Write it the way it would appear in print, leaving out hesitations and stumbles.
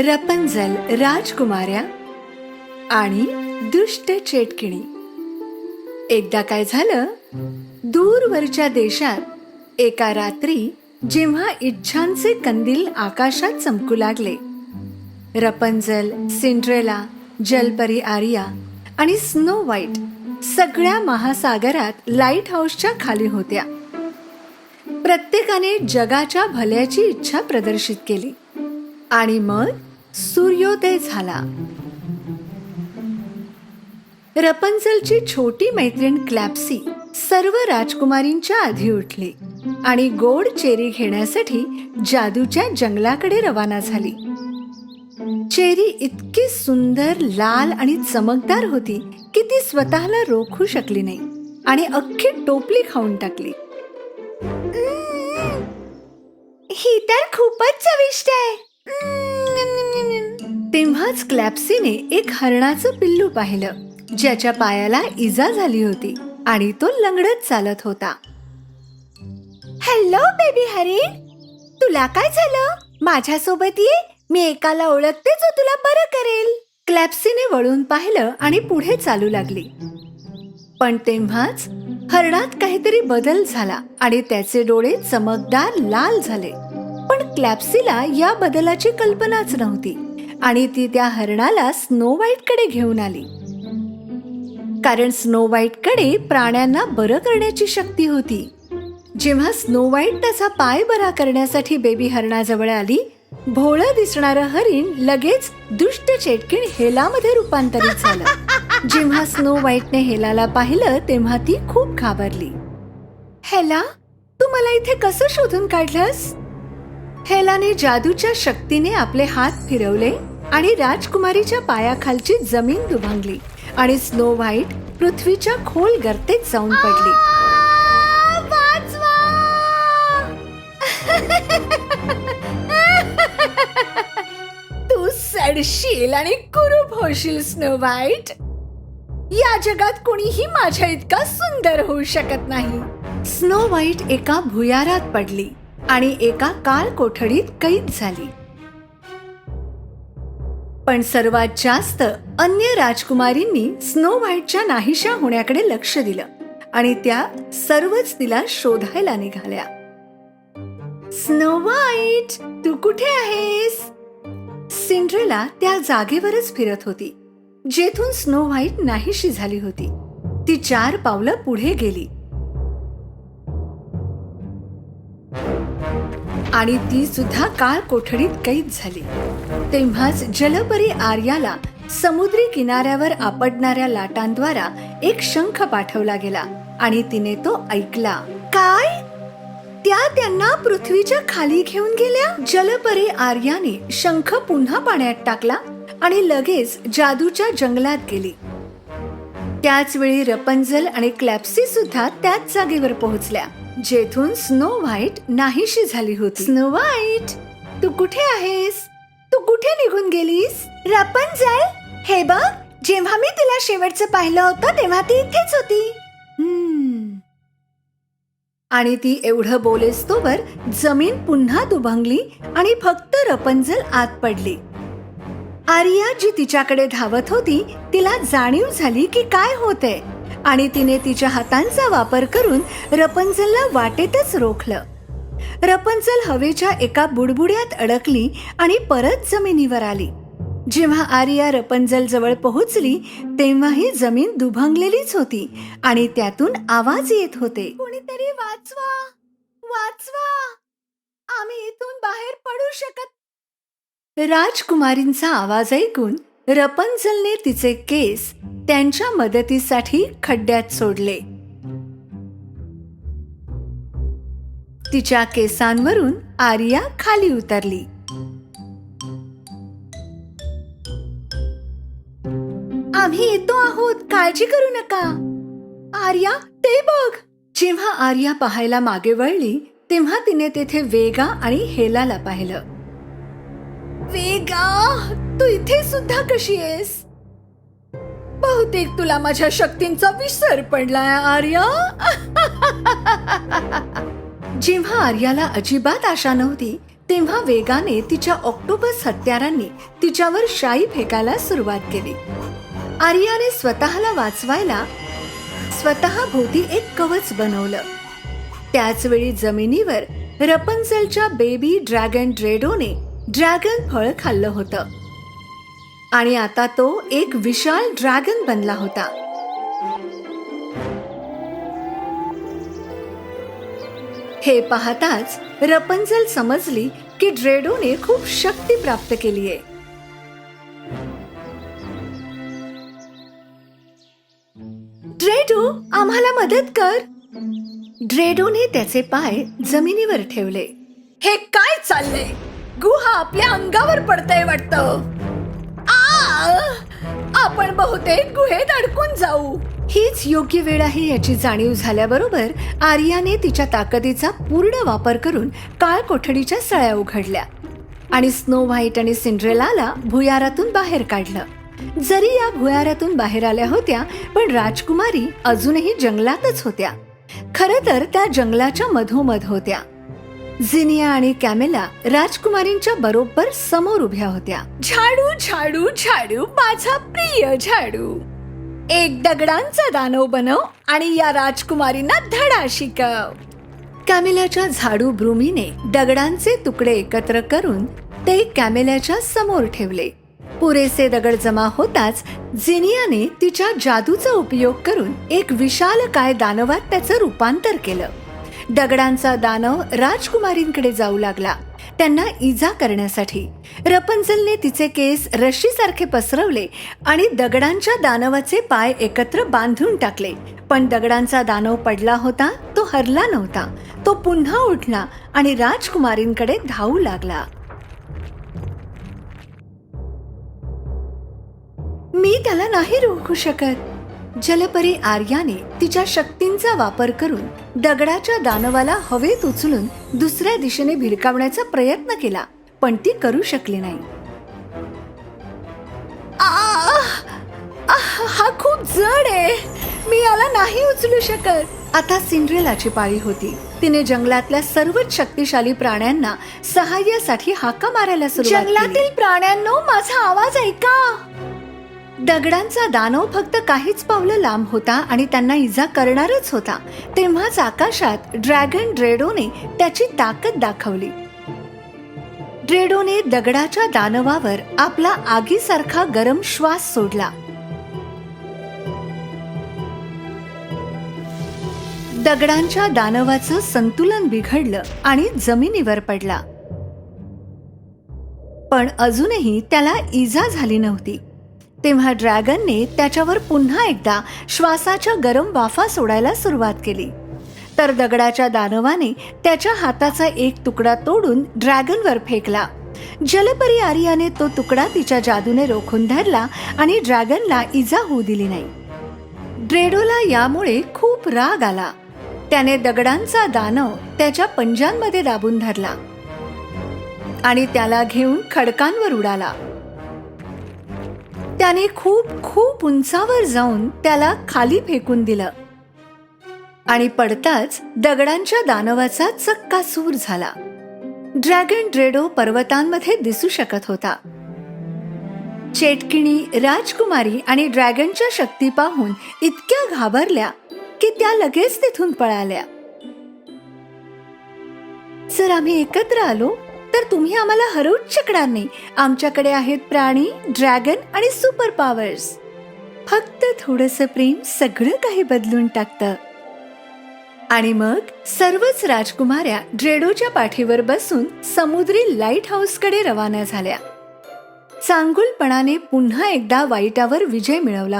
रपंजल, राजकुमार्या आणि दुष्ट चेटकिणी. एकदा काय झालं, दूरवरच्या देशात एका रात्री जेव्हा इच्छांचे कंदील आकाशात चमकू लागले, रपंजल, सिंड्रेला, जलपरी आर्या आणि स्नो व्हाईट सगळ्या महासागरात लाईट हाऊसच्या खाली होत्या. प्रत्येकाने जगाच्या भल्याची इच्छा प्रदर्शित केली आणि मग सूर्योदय झाला. रपंजलची छोटी मैत्रीण क्लॅप्सी सर्व राजकुमारींच्या आधी उठली आणि गोड चेरी घेण्यासाठी जादूच्या जंगलाकडे रवाना झाली. चेरी इतकी सुंदर, लाल आणि चमकदार होती की ती स्वतःला रोखू शकली नाही आणि अख्खी टोपली खाऊन टाकली. ही तर खूपच चविष्ट आहे. तेव्हाच क्लॅप्सीने एक हरणाचं पिल्लू पाहिलं ज्याच्या पायाला इजा झाली होती आणि तो लंगडत चालत होता. हॅलो बेबी हरिण, तुला काय झालं? माझ्यासोबत ये, मी एकाला ओळखते जो तुला बरं करेल. क्लॅप्सीने वळून पाहिलं आणि पुढे चालू लागली. पण तेव्हाच हरणात काहीतरी बदल झाला आणि त्याचे डोळे चमकदार लाल झाले. पण क्लॅप्सीला या बदलाची कल्पनाच नव्हती आणि ती त्या हरणाला स्नो व्हाईट कडे घेऊन आली. कारण स्नो व्हाईट कडे प्राण्यांना बरं करण्याची शक्ती होती. जेव्हा स्नो व्हाईट त्याचा पाय बरा करण्यासाठी बेबी हरणाजवळ आली, भोळं दिसणारं हरिण लगेच दुष्ट चेटकिण हेलामध्ये रूपांतरित झालं. जेव्हा स्नो व्हाईटने हेलाला पाहिलं तेव्हा ती खूप घाबरली. हेला, तू मला इथे कसं शोधून काढलंस? हेलाने जादूच्या शक्तीने आपले हात फिरवले आणि राजकुमारीच्या पायाखालची जमीन दुभांगली आणि स्नो व्हाईट पृथ्वीच्या खोल गर्तेत जाऊन पडली. तू सडशील आणि कुरूप होशील स्नो व्हाईट. या जगात कोणीही माझ्या इतका सुंदर होऊ शकत नाही. स्नो व्हाईट एका भुयारात पडली आणि एका काळ कोठडीत कैद झाली. पण सर्वात जास्त अन्य राजकुमारींनी स्नो व्हाईटच्या नाहीशा होण्याकडे लक्ष दिलं आणि त्या सर्वच तिला शोधायला निघाल्या. स्नो व्हाईट, तू कुठे आहेस? सिंड्रेला त्या जागेवरच फिरत होती जेथून स्नो व्हाईट नाहीशी झाली होती. ती 4 पावलं पुढे गेली आणि ती सुद्धा काळ कोठडीत कैद झाली. तेव्हाच जलपरी आर्याला समुद्री किनाऱ्यावर आपटणाऱ्या लाटांद्वारा एक शंख पाठवला गेला आणि तिने तो ऐकला. काय? त्या त्यांना पृथ्वीच्या खाली घेऊन गेल्या? जलपरी आर्याने शंख पुन्हा पाण्यात टाकला आणि लगेच जादूच्या जंगलात गेली. त्याच वेळी रपंजल आणि क्लॅप्सी सुद्धा त्याच जागेवर पोहोचल्या जेथून स्नो व्हाईट नाहीशी झाली होती. स्नो व्हाईट, तू कुठे आहेस? तू कुठे निघून गेलीस? रपंजल, हे बघ, जेव्हा मी तिला शेवटचं पाहिलं होतं तेव्हा ती इथेच होती. आणि ती एवढं बोलेस्तोवर जमीन पुन्हा दुभंगली आणि फक्त रपंजल आत पडली. आर्या जी तिच्याकडे धावत होती तिला जाणीव झाली की काय होतंय आणि तिने तिच्या हातांचा वापर करून रपंजलला वाटेतच रोखलं. रपंजल हवेच्या एका बुडबुड्यात अडकली आणि परत जमिनीवर आली. जेव्हा आर्या रपंजल जवळ पोहोचली तेव्हाही जमीन दुभंगलेलीच होती आणि त्यातून आवाज येत होते. कोणीतरी वाचवा, वाचवा, आम्ही इथून बाहेर पडू शकत. राजकुमारींचा आवाज ऐकून रपंजलने तिचे केस त्यांच्या मदतीसाठी खड्ड्यात सोडले. तिच्या केसांवरून आर्या खाली उतरली. आम्ही येतो आहोत, काळजी करू नका. आर्या, ते बघ. जेव्हा आर्या पाहायला मागे वळली तेव्हा तिने तेथे वेगा आणि हेलाला पाहिलं. वेगा, तू इथे सुद्धा कशी आहेस? बहुतेक तुला माझ्या शक्तींचा विसर पडलाय आर्या. जेव्हा आर्याला अजिबात आशा नव्हती तेव्हा वेगाने तिच्या ऑक्टोपस हत्यारांनी तिच्यावर शाई फेकायला सुरुवात केली. आर्याने स्वतःला वाचवायला स्वतः भोवती एक कवच बनवलं. त्याच वेळी जमिनीवर रपन्झेलच्या बेबी ड्रॅगन ड्रेडोने ड्रॅगन फळ खाल्लं होतं आणि आता तो एक विशाल ड्रॅगन बनला होता. हे पाहताच रपन्झेल समजली की ड्रेडोने खूप शक्ती प्राप्त केलीये. ड्रेडो, आम्हाला मदत कर. ड्रेडोने त्याचे पाय जमिनीवर ठेवले. हे काय चाललंय? गुहा आपल्या अंगावर पडतंय वाटतं. आपण बहुतेक गुहेत अडकून जाऊ. हीच योग्य वेळ आहे याची जाणीव झाल्याबरोबर आर्याने तिच्या ताकदीचा पूर्ण वापर करून काळ कोठडीच्या सळ्या उघडल्या आणि स्नो व्हाईट आणि सिंड्रेलाला भुयारातून बाहेर काढलं. जरी या भुयारातून बाहेर आल्या होत्या, पण राजकुमारी अजूनही जंगलातच होत्या. खरं तर त्या जंगलाच्या मधोमध होत्या. झिनिया आणि कॅमेला राजकुमारींच्या बरोबर समोर उभ्या होत्या. झाडू झाडू झाडू, माझा प्रिय झाडू. एक दगडांचा दानव बनव आणि या राजकुमारींना धडा शिकव. कॅमेल्याच्या झाडू ब्रुमीने दगडांचे तुकडे एकत्र करून ते कॅमेल्याच्या समोर ठेवले. पुरेसे दगड जमा होताच झिनियाने तिच्या जादूचा उपयोग करून एक विशालकाय दानवात त्याचं रूपांतर केलं. दगडांचा दानव राजकुमारींकडे जाऊ लागला, त्यांना इजा करण्यासाठी. रपन्झेलने तिचे केस रश्शीसारखे पसरवले आणि दगडांच्या दानवाचे पाय एकत्र बांधून टाकले. पण दगडांचा दानव पडला होता, तो हरला नव्हता. तो पुन्हा उठला आणि राजकुमारींकडे धावू लागला. मी त्याला नाही रोखू शकत. जलपरी आर्याने तिच्या शक्तींचा वापर करून दगडाच्या दानवाला हवेत उचलून दुसऱ्या दिशेने भिरकावण्याचा प्रयत्न केला, पण ती करू शकली नाही. हा खूप जड आहे, मी याला नाही उचलू शकत. आता सिंड्रेलाची पाळी होती. तिने जंगलातल्या सर्वच शक्तिशाली प्राण्यांना सहाय्यासाठी हाका मारायला सुरुवात केली. जंगलातील प्राण्यांनो, माझा आवाज ऐका. दगडांचा दानव फक्त काहीच पावलं लांब होता आणि त्यांना इजा करणारच होता. तेव्हाच आकाशात ड्रॅगन ड्रेडोने त्याची ताकद दाखवली. ड्रेडोने दगडाच्या दानवावर आपला आगीसारखा गरम श्वास सोडला. दगडांच्या दानवाचं संतुलन बिघडलं आणि जमिनीवर पडला. पण अजूनही त्याला इजा झाली नव्हती. तेव्हा ड्रॅगनने त्याच्यावर पुन्हा एकदा श्वासाच्या गरम वाफा सोडायला सुरुवात केली. तर दगडाच्या दानवाने त्याच्या हाताचा एक तुकडा तोडून ड्रॅगनवर फेकला. जलपरी आर्याने तो तुकडा तिच्या जादूने रोखून धरला आणि ड्रॅगनला इजा होऊ दिली नाही. ड्रेडोला यामुळे खूप राग आला. त्याने दगडांचा दानव त्याच्या पंजांमध्ये दाबून धरला आणि त्याला घेऊन खडकांवर उडाला. त्याने खूप खूप उंचावर जाऊन त्याला खाली फेकून दिलं आणि पडताच दगडांच्या दानवाचा चक्काचूर झाला. ड्रॅगन ड्रेडो पर्वतांमध्ये दिसू शकत होता. चेटकिणी, राजकुमारी आणि ड्रॅगनच्या शक्ती पाहून इतक्या घाबरल्या की त्या लगेच तिथून पळाल्या. जर आम्ही एकत्र आलो तर तुम्ही आम्हाला हरवूच शकणार नाही. आमच्याकडे आहेत प्राणी, ड्रॅगन आणि सुपर पॉवर्स. फक्त थोडंसं प्रेम सगळं काही बदलून टाकतं. आणि मग सर्वच राजकुमाऱ्या ड्रेडोच्या पाठीवर बसून समुद्री लाईट हाऊसकडे रवाना झाल्या. चांगुलपणाने पुन्हा एकदा वाईटावर विजय मिळवला